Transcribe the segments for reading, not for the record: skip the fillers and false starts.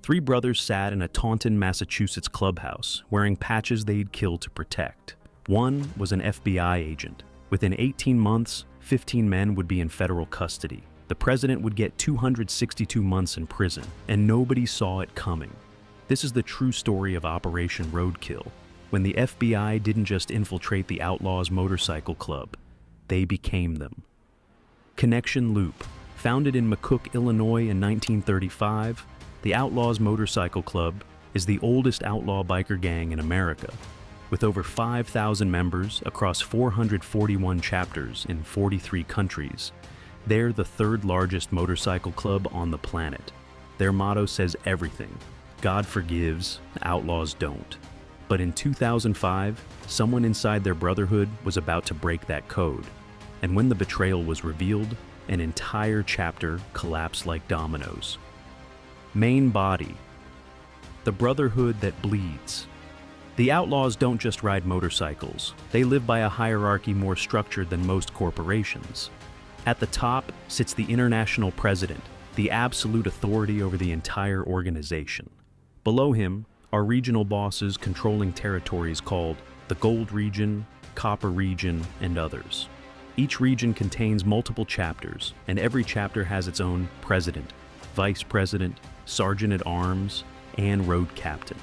Three brothers sat in a Taunton, Massachusetts clubhouse, wearing patches they'd killed to protect. One was an FBI agent. Within 18 months, 15 men would be in federal custody. The president would get 262 months in prison, and nobody saw it coming. This is the true story of Operation Roadkill, when the FBI didn't just infiltrate the Outlaws motorcycle club, they became them. Connection Loop. Founded in McCook, Illinois in 1935, the Outlaws Motorcycle Club is the oldest outlaw biker gang in America. With over 5,000 members across 441 chapters in 43 countries, they're the third largest motorcycle club on the planet. Their motto says everything. God forgives, outlaws don't. But in 2005, someone inside their brotherhood was about to break that code. And when the betrayal was revealed, an entire chapter collapsed like dominoes. Main body. The brotherhood that bleeds. The Outlaws don't just ride motorcycles. They live by a hierarchy more structured than most corporations. At the top sits the international president, the absolute authority over the entire organization. Below him are regional bosses controlling territories called the Gold Region, Copper Region, and others. Each region contains multiple chapters, and every chapter has its own president, vice president, sergeant-at-arms, and road captain.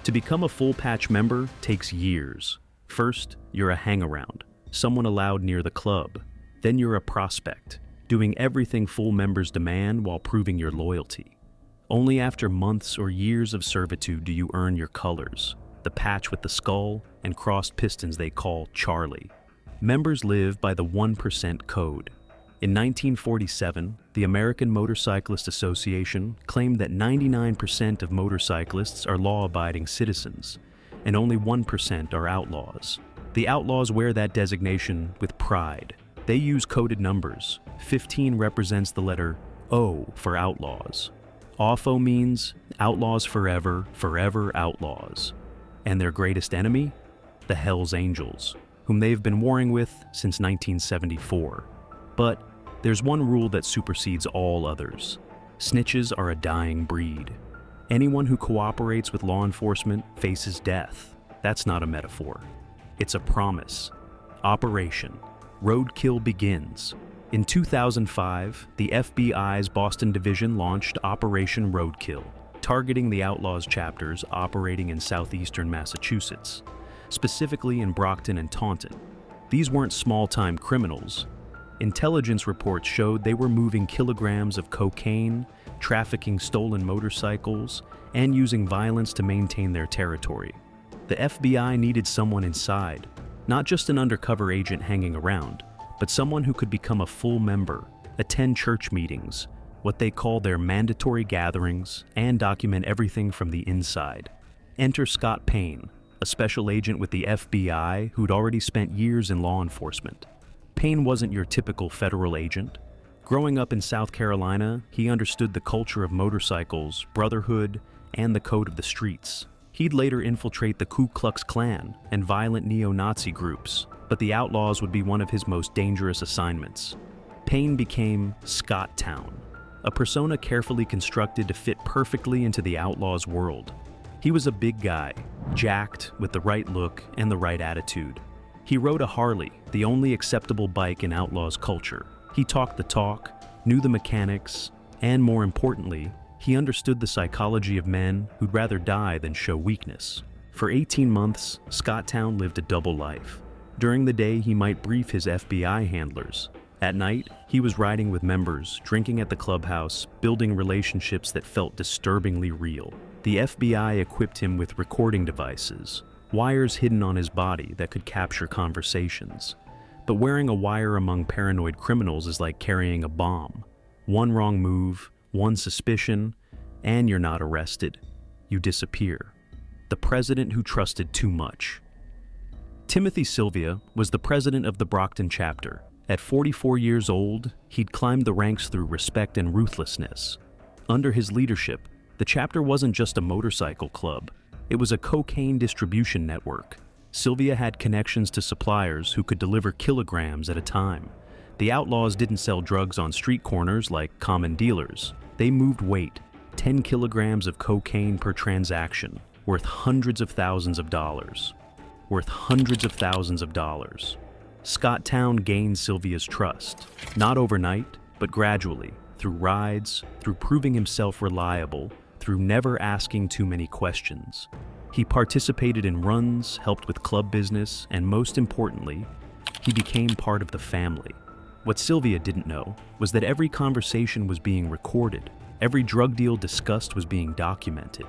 To become a full-patch member takes years. First, you're a hang-around, someone allowed near the club. Then you're a prospect, doing everything full members demand while proving your loyalty. Only after months or years of servitude do you earn your colors, the patch with the skull and crossed pistons they call Charlie. Members live by the 1% code. In 1947, the American Motorcyclist Association claimed that 99% of motorcyclists are law-abiding citizens, and only 1% are outlaws. The outlaws wear that designation with pride. They use coded numbers. 15 represents the letter O for outlaws. AWFO means outlaws forever, forever outlaws. And their greatest enemy? The Hells Angels, whom they've been warring with since 1974. But there's one rule that supersedes all others. Snitches are a dying breed. Anyone who cooperates with law enforcement faces death. That's not a metaphor. It's a promise. Operation Roadkill begins. In 2005, the FBI's Boston Division launched Operation Roadkill, targeting the Outlaws chapters operating in southeastern Massachusetts, specifically in Brockton and Taunton. These weren't small-time criminals. Intelligence reports showed they were moving kilograms of cocaine, trafficking stolen motorcycles, and using violence to maintain their territory. The FBI needed someone inside, not just an undercover agent hanging around, but someone who could become a full member, attend church meetings, what they call their mandatory gatherings, and document everything from the inside. Enter Scott Payne, a special agent with the FBI who'd already spent years in law enforcement. Payne wasn't your typical federal agent. Growing up in South Carolina, he understood the culture of motorcycles, brotherhood, and the code of the streets. He'd later infiltrate the Ku Klux Klan and violent neo-Nazi groups, but the Outlaws would be one of his most dangerous assignments. Payne became Scott Town, a persona carefully constructed to fit perfectly into the Outlaws' world. He was a big guy, jacked, with the right look and the right attitude. He rode a Harley, the only acceptable bike in Outlaws culture. He talked the talk, knew the mechanics, and more importantly, he understood the psychology of men who'd rather die than show weakness. For 18 months, Scott Town lived a double life. During the day, he might brief his FBI handlers. At night, he was riding with members, drinking at the clubhouse, building relationships that felt disturbingly real. The FBI equipped him with recording devices, wires hidden on his body that could capture conversations. But wearing a wire among paranoid criminals is like carrying a bomb. One wrong move, one suspicion, and you're not arrested. You disappear. The president who trusted too much. Timothy Sylvia was the president of the Brockton chapter. At 44 years old, he'd climbed the ranks through respect and ruthlessness. Under his leadership, the chapter wasn't just a motorcycle club. It was a cocaine distribution network. Sylvia had connections to suppliers who could deliver kilograms at a time. The Outlaws didn't sell drugs on street corners like common dealers. They moved weight, 10 kilograms of cocaine per transaction, worth hundreds of thousands of dollars. Scotttown gained Sylvia's trust, not overnight, but gradually, through rides, through proving himself reliable, through never asking too many questions. He participated in runs, helped with club business, and most importantly, he became part of the family. What Sylvia didn't know was that every conversation was being recorded, every drug deal discussed was being documented,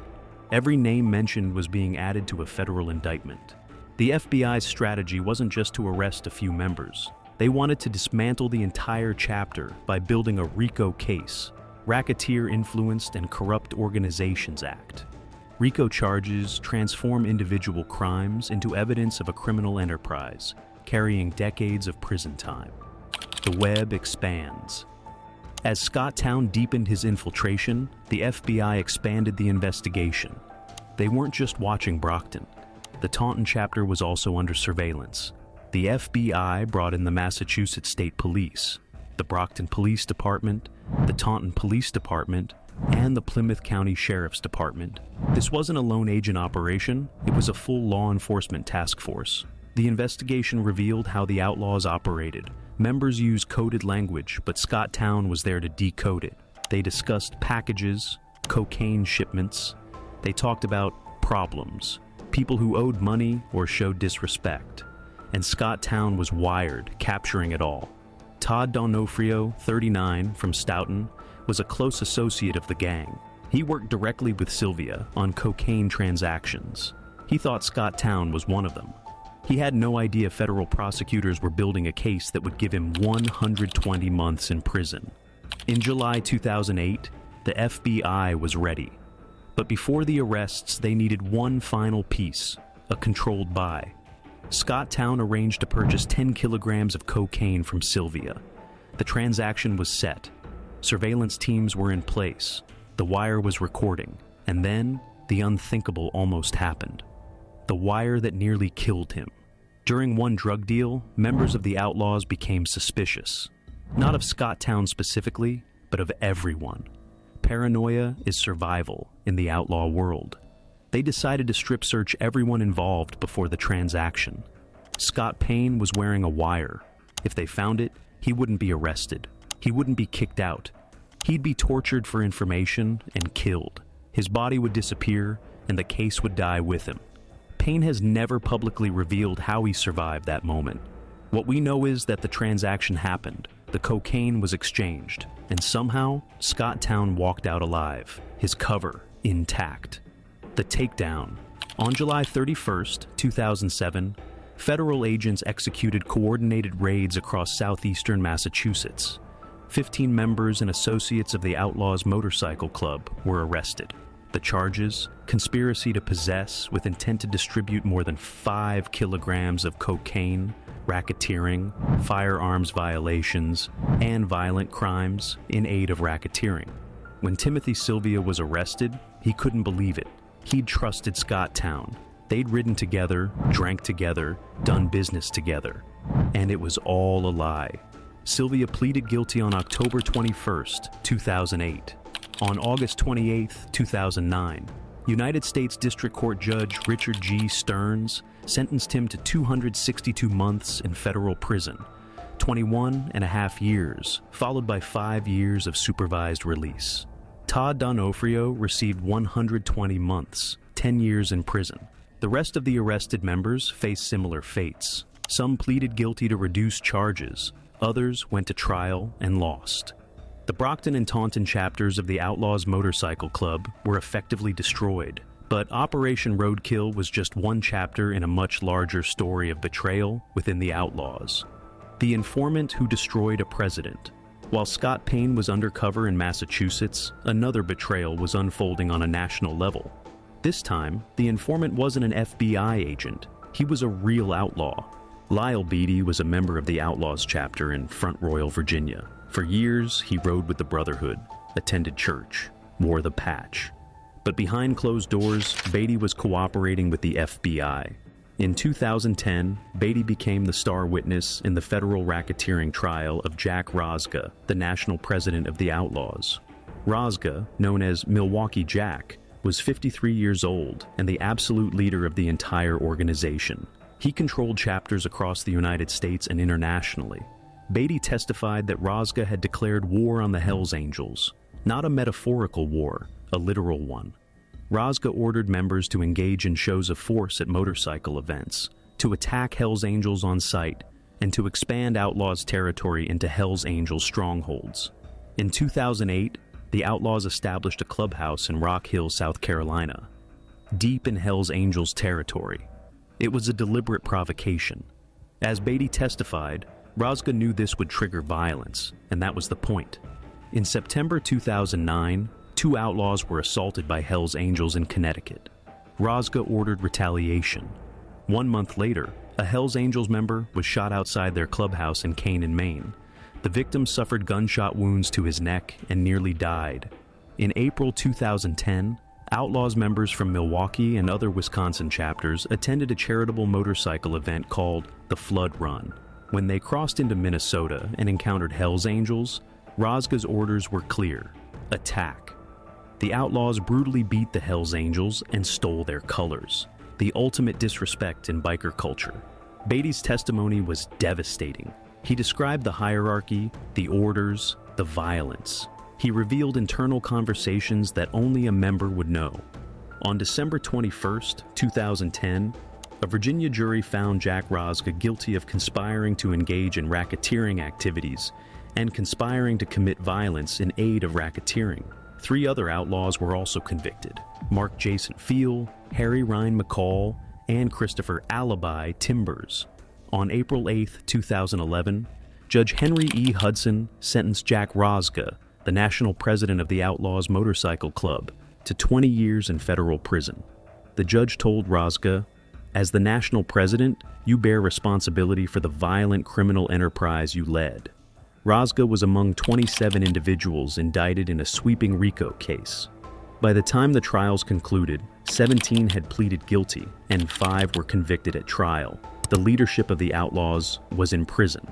every name mentioned was being added to a federal indictment. The FBI's strategy wasn't just to arrest a few members. They wanted to dismantle the entire chapter by building a RICO case, Racketeer Influenced and Corrupt Organizations Act. RICO charges transform individual crimes into evidence of a criminal enterprise, carrying decades of prison time. The web expands. As Scotttown deepened his infiltration, the FBI expanded the investigation. They weren't just watching Brockton. The Taunton chapter was also under surveillance. The FBI brought in the Massachusetts State Police, the Brockton Police Department, the Taunton Police Department, and the Plymouth County Sheriff's Department. This wasn't a lone agent operation, it was a full law enforcement task force. The investigation revealed how the Outlaws operated. Members used coded language, but Scotttown was there to decode it. They discussed packages, cocaine shipments. They talked about problems, people who owed money or showed disrespect. And Scotttown was wired, capturing it all. Todd Donofrio, 39, from Stoughton, was a close associate of the gang. He worked directly with Sylvia on cocaine transactions. He thought Scotttown was one of them. He had no idea federal prosecutors were building a case that would give him 120 months in prison. In July 2008, the FBI was ready. But before the arrests, they needed one final piece, a controlled buy. Scotttown arranged to purchase 10 kilograms of cocaine from Sylvia. The transaction was set. Surveillance teams were in place. The wire was recording. And then, the unthinkable almost happened. The wire that nearly killed him. During one drug deal, members of the Outlaws became suspicious. Not of Scotttown specifically, but of everyone. Paranoia is survival in the outlaw world. They decided to strip search everyone involved before the transaction. Scott Payne was wearing a wire. If they found it, he wouldn't be arrested. He wouldn't be kicked out. He'd be tortured for information and killed. His body would disappear, and the case would die with him. Payne has never publicly revealed how he survived that moment. What we know is that the transaction happened, the cocaine was exchanged, and somehow, Scotttown walked out alive, his cover intact. The takedown. On July 31st, 2007, federal agents executed coordinated raids across southeastern Massachusetts. 15 members and associates of the Outlaws Motorcycle Club were arrested. The charges: conspiracy to possess with intent to distribute more than 5 kilograms of cocaine, racketeering, firearms violations, and violent crimes in aid of racketeering. When Timothy Sylvia was arrested, he couldn't believe it. He'd trusted Scotttown. They'd ridden together, drank together, done business together. And it was all a lie. Sylvia pleaded guilty on October 21st, 2008. On August 28, 2009, United States District Court Judge Richard G. Stearns sentenced him to 262 months in federal prison, 21 and a half years, followed by 5 years of supervised release. Todd Donofrio received 120 months, 10 years in prison. The rest of the arrested members faced similar fates. Some pleaded guilty to reduced charges, others went to trial and lost. The Brockton and Taunton chapters of the Outlaws Motorcycle Club were effectively destroyed, but Operation Roadkill was just one chapter in a much larger story of betrayal within the Outlaws. The informant who destroyed a president. While Scott Payne was undercover in Massachusetts, another betrayal was unfolding on a national level. This time, the informant wasn't an FBI agent. He was a real outlaw. Lyle Beatty was a member of the Outlaws chapter in Front Royal, Virginia. For years, he rode with the Brotherhood, attended church, wore the patch. But behind closed doors, Beatty was cooperating with the FBI. In 2010, Beatty became the star witness in the federal racketeering trial of Jack Rosga, the national president of the Outlaws. Rozga, known as Milwaukee Jack, was 53 years old and the absolute leader of the entire organization. He controlled chapters across the United States and internationally. Beatty testified that Rozga had declared war on the Hells Angels, not a metaphorical war, a literal one. Rozga ordered members to engage in shows of force at motorcycle events, to attack Hells Angels on sight, and to expand Outlaws' territory into Hells Angels strongholds. In 2008, the Outlaws established a clubhouse in Rock Hill, South Carolina, deep in Hells Angels territory. It was a deliberate provocation. As Beatty testified, Rozga knew this would trigger violence, and that was the point. In September 2009, 2 outlaws were assaulted by Hells Angels in Connecticut. Rozga ordered retaliation. 1 month later, a Hells Angels member was shot outside their clubhouse in Payne, Maine. The victim suffered gunshot wounds to his neck and nearly died. In April 2010, Outlaws members from Milwaukee and other Wisconsin chapters attended a charitable motorcycle event called the Flood Run. When they crossed into Minnesota and encountered Hells Angels, Rozga's orders were clear: attack. The Outlaws brutally beat the Hells Angels and stole their colors, the ultimate disrespect in biker culture. Beatty's testimony was devastating. He described the hierarchy, the orders, the violence. He revealed internal conversations that only a member would know. On December 21, 2010, a Virginia jury found Jack Rozga guilty of conspiring to engage in racketeering activities and conspiring to commit violence in aid of racketeering. 3 other outlaws were also convicted: Mark Jason Field, Harry Ryan McCall, and Christopher Alibi Timbers. On April 8, 2011, Judge Henry E. Hudson sentenced Jack Rozga, the national president of the Outlaws Motorcycle Club, to 20 years in federal prison. The judge told Rozga, "As the national president, you bear responsibility for the violent criminal enterprise you led." Rozga was among 27 individuals indicted in a sweeping RICO case. By the time the trials concluded, 17 had pleaded guilty and 5 were convicted at trial. The leadership of the Outlaws was in prison.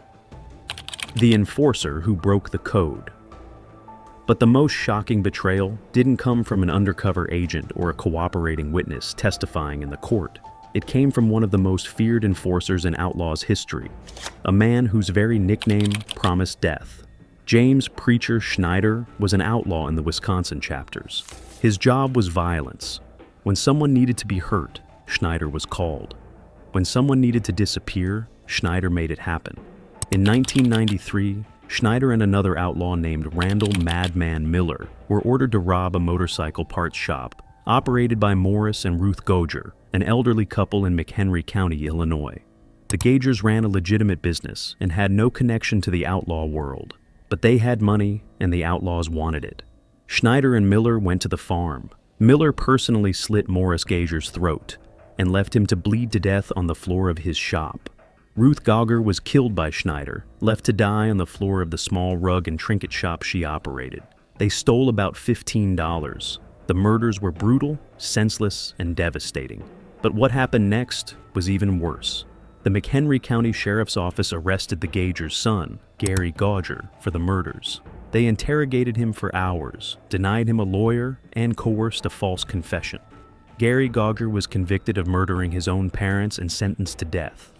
The enforcer who broke the code. But the most shocking betrayal didn't come from an undercover agent or a cooperating witness testifying in the court. It came from one of the most feared enforcers in Outlaws history, a man whose very nickname promised death. James Preacher Schneider was an outlaw in the Wisconsin chapters. His job was violence. When someone needed to be hurt, Schneider was called. When someone needed to disappear, Schneider made it happen. In 1993, Schneider and another outlaw named Randall Madman Miller were ordered to rob a motorcycle parts shop operated by Morris and Ruth Goger, an elderly couple in McHenry County, Illinois. The Gagers ran a legitimate business and had no connection to the outlaw world, but they had money and the Outlaws wanted it. Schneider and Miller went to the farm. Miller personally slit Morris Gager's throat and left him to bleed to death on the floor of his shop. Ruth Goger was killed by Schneider, left to die on the floor of the small rug and trinket shop she operated. They stole about $15. The murders were brutal, senseless, and devastating. But what happened next was even worse. The McHenry County Sheriff's Office arrested the Gagers' son, Gary Goger, for the murders. They interrogated him for hours, denied him a lawyer, and coerced a false confession. Gary Goger was convicted of murdering his own parents and sentenced to death.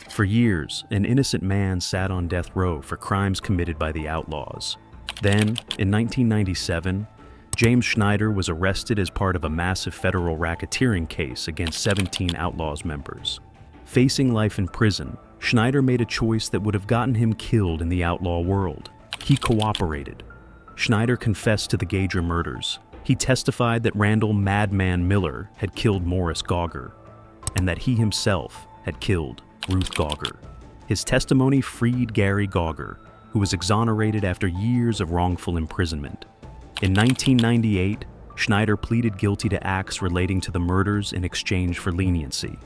For years, an innocent man sat on death row for crimes committed by the Outlaws. Then, in 1997, James Schneider was arrested as part of a massive federal racketeering case against 17 Outlaws members. Facing life in prison, Schneider made a choice that would have gotten him killed in the outlaw world. He cooperated. Schneider confessed to the Gager murders. He testified that Randall Madman Miller had killed Morris Goger, and that he himself had killed Ruth Goger. His testimony freed Gary Goger, who was exonerated after years of wrongful imprisonment. In 1998, Schneider pleaded guilty to acts relating to the murders in exchange for leniency.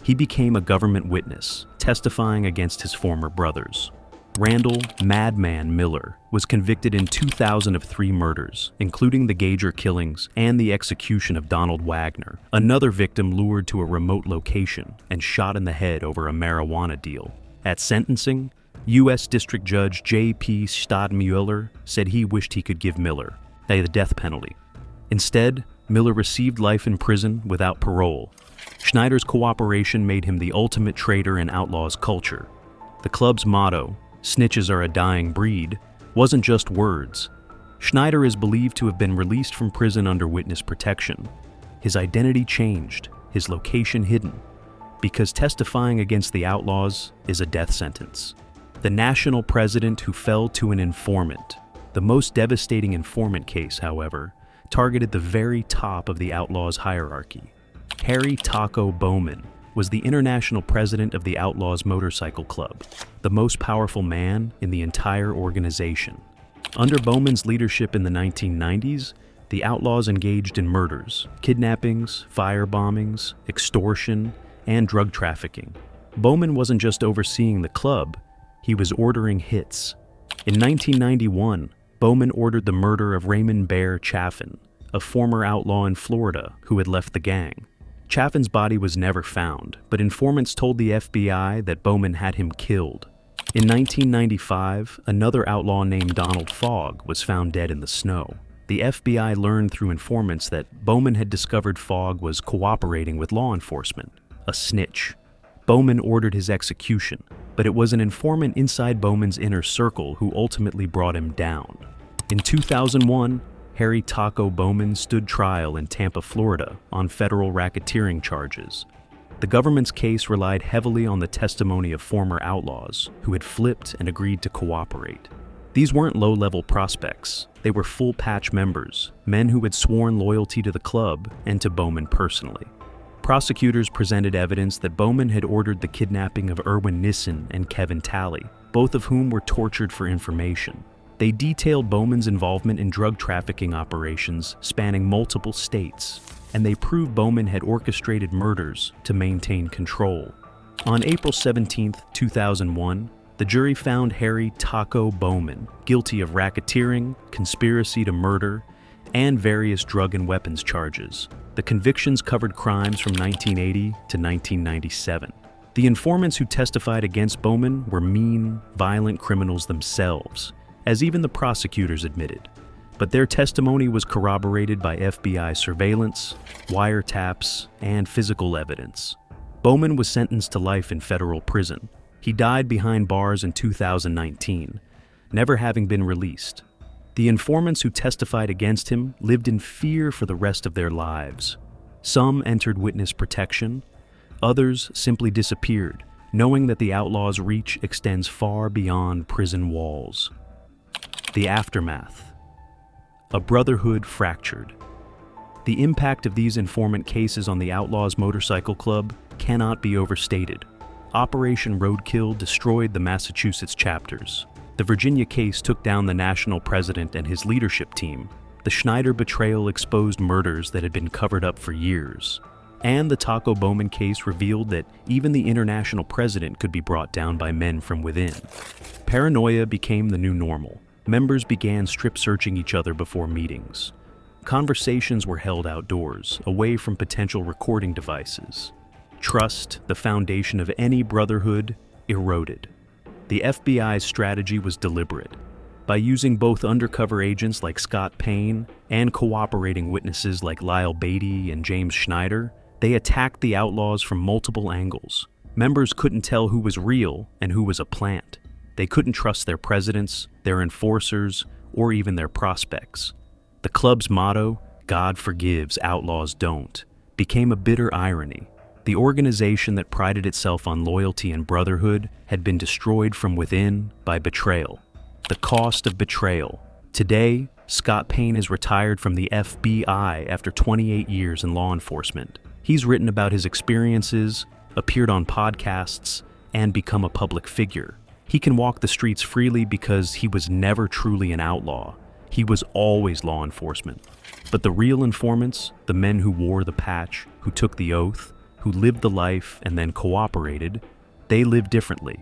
He became a government witness, testifying against his former brothers. Randall Madman Miller was convicted in 2000 of 3 murders, including the Gager killings and the execution of Donald Wagner, another victim lured to a remote location and shot in the head over a marijuana deal. At sentencing, U.S. District Judge J.P. Stadmuller said he wished he could give Miller the death penalty. Instead, Miller received life in prison without parole. Schneider's cooperation made him the ultimate traitor in Outlaws culture. The club's motto, "Snitches are a dying breed," wasn't just words. Schneider is believed to have been released from prison under witness protection. His identity changed, his location hidden, because testifying against the Outlaws is a death sentence. The national president who fell to an informant. The most devastating informant case, however, targeted the very top of the Outlaws hierarchy. Harry Taco Bowman was the international president of the Outlaws Motorcycle Club, the most powerful man in the entire organization. Under Bowman's leadership in the 1990s, the Outlaws engaged in murders, kidnappings, firebombings, extortion, and drug trafficking. Bowman wasn't just overseeing the club, he was ordering hits. In 1991, Bowman ordered the murder of Raymond Bear Chaffin, a former outlaw in Florida who had left the gang. Chaffin's body was never found, but informants told the FBI that Bowman had him killed. In 1995, another outlaw named Donald Fogg was found dead in the snow. The FBI learned through informants that Bowman had discovered Fogg was cooperating with law enforcement, a snitch. Bowman ordered his execution, but it was an informant inside Bowman's inner circle who ultimately brought him down. In 2001, Harry Taco Bowman stood trial in Tampa, Florida, on federal racketeering charges. The government's case relied heavily on the testimony of former outlaws who had flipped and agreed to cooperate. These weren't low-level prospects. They were full-patch members, men who had sworn loyalty to the club and to Bowman personally. Prosecutors presented evidence that Bowman had ordered the kidnapping of Erwin Nissen and Kevin Talley, both of whom were tortured for information. They detailed Bowman's involvement in drug trafficking operations spanning multiple states, and they proved Bowman had orchestrated murders to maintain control. On April 17, 2001, the jury found Harry Taco Bowman guilty of racketeering, conspiracy to murder, and various drug and weapons charges. The convictions covered crimes from 1980 to 1997. The informants who testified against Bowman were mean, violent criminals themselves, as even the prosecutors admitted. But their testimony was corroborated by FBI surveillance, wiretaps, and physical evidence. Bowman was sentenced to life in federal prison. He died behind bars in 2019, never having been released. The informants who testified against him lived in fear for the rest of their lives. Some entered witness protection, others simply disappeared, knowing that the Outlaws' reach extends far beyond prison walls. The aftermath. A brotherhood fractured. The impact of these informant cases on the Outlaws Motorcycle Club cannot be overstated. Operation Roadkill destroyed the Massachusetts chapters. The Virginia case took down the national president and his leadership team. The Schneider betrayal exposed murders that had been covered up for years. And the Taco Bowman case revealed that even the international president could be brought down by men from within. Paranoia became the new normal. Members began strip-searching each other before meetings. Conversations were held outdoors, away from potential recording devices. Trust, the foundation of any brotherhood, eroded. The FBI's strategy was deliberate. By using both undercover agents like Scott Payne and cooperating witnesses like Lyle Beatty and James Schneider, they attacked the Outlaws from multiple angles. Members couldn't tell who was real and who was a plant. They couldn't trust their presidents, their enforcers, or even their prospects. The club's motto, "God forgives, outlaws don't," became a bitter irony. The organization that prided itself on loyalty and brotherhood had been destroyed from within by betrayal. The cost of betrayal. Today, Scott Payne is retired from the FBI after 28 years in law enforcement. He's written about his experiences, appeared on podcasts, and become a public figure. He can walk the streets freely because he was never truly an outlaw. He was always law enforcement. But the real informants, the men who wore the patch, who took the oath, who lived the life and then cooperated, they live differently.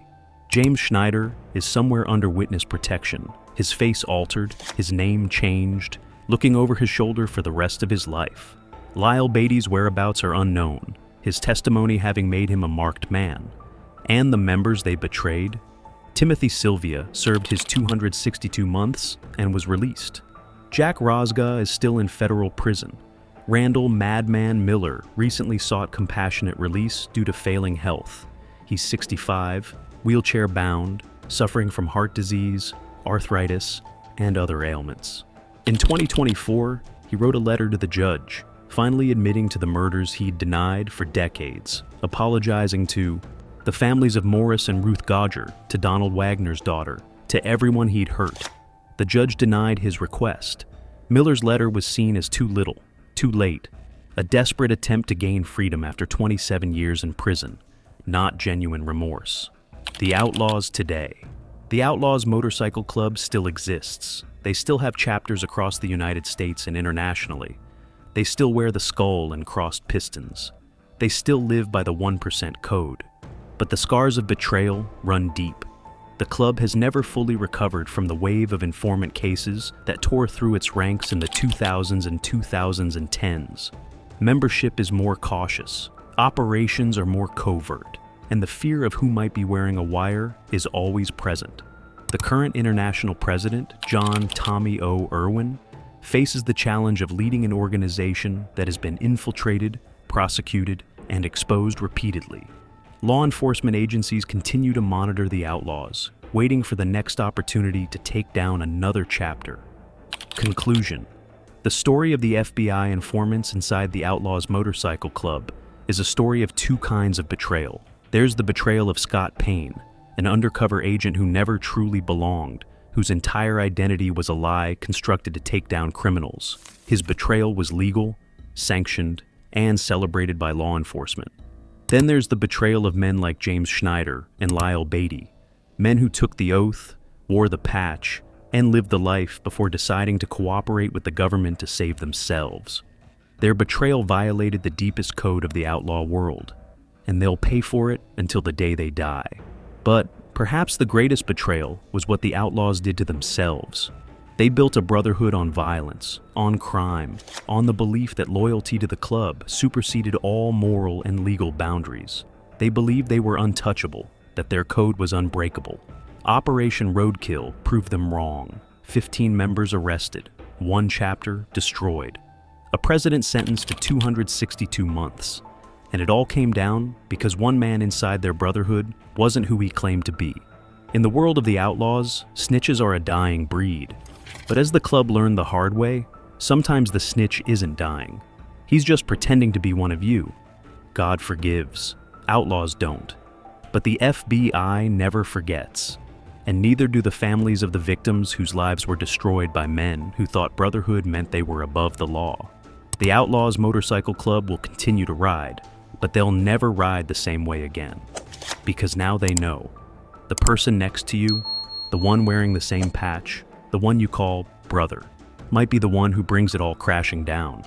James Schneider is somewhere under witness protection, his face altered, his name changed, looking over his shoulder for the rest of his life. Lyle Beatty's whereabouts are unknown, his testimony having made him a marked man. And the members they betrayed? Timothy Sylvia served his 262 months and was released. Jack Rosga is still in federal prison. Randall "Madman" Miller recently sought compassionate release due to failing health. He's 65, wheelchair-bound, suffering from heart disease, arthritis, and other ailments. In 2024, he wrote a letter to the judge, finally admitting to the murders he'd denied for decades, apologizing to the families of Morris and Ruth Godger, to Donald Wagner's daughter, to everyone he'd hurt. The judge denied his request. Miller's letter was seen as too little, too late, a desperate attempt to gain freedom after 27 years in prison, not genuine remorse. The Outlaws today. The Outlaws Motorcycle Club still exists. They still have chapters across the United States and internationally. They still wear the skull and crossed pistons. They still live by the 1% code. But the scars of betrayal run deep. The club has never fully recovered from the wave of informant cases that tore through its ranks in the 2000s and 2010s. Membership is more cautious, operations are more covert, and the fear of who might be wearing a wire is always present. The current international president, John "Tommy O" Irwin, faces the challenge of leading an organization that has been infiltrated, prosecuted, and exposed repeatedly. Law enforcement agencies continue to monitor the Outlaws, waiting for the next opportunity to take down another chapter. Conclusion. The story of the FBI informants inside the Outlaws Motorcycle Club is a story of two kinds of betrayal. There's the betrayal of Scott Payne, an undercover agent who never truly belonged, whose entire identity was a lie constructed to take down criminals. His betrayal was legal, sanctioned, and celebrated by law enforcement. Then there's the betrayal of men like James Schneider and Lyle Beatty, men who took the oath, wore the patch, and lived the life before deciding to cooperate with the government to save themselves. Their betrayal violated the deepest code of the outlaw world, and they'll pay for it until the day they die. But perhaps the greatest betrayal was what the Outlaws did to themselves. They built a brotherhood on violence, on crime, on the belief that loyalty to the club superseded all moral and legal boundaries. They believed they were untouchable, that their code was unbreakable. Operation Roadkill proved them wrong. 15 members arrested, one chapter destroyed. A president sentenced to 262 months. And it all came down because one man inside their brotherhood wasn't who he claimed to be. In the world of the Outlaws, snitches are a dying breed. But as the club learned the hard way, sometimes the snitch isn't dying. He's just pretending to be one of you. God forgives. Outlaws don't. But the FBI never forgets. And neither do the families of the victims whose lives were destroyed by men who thought brotherhood meant they were above the law. The Outlaws Motorcycle Club will continue to ride, but they'll never ride the same way again. Because now they know. The person next to you, the one wearing the same patch, the one you call brother, might be the one who brings it all crashing down.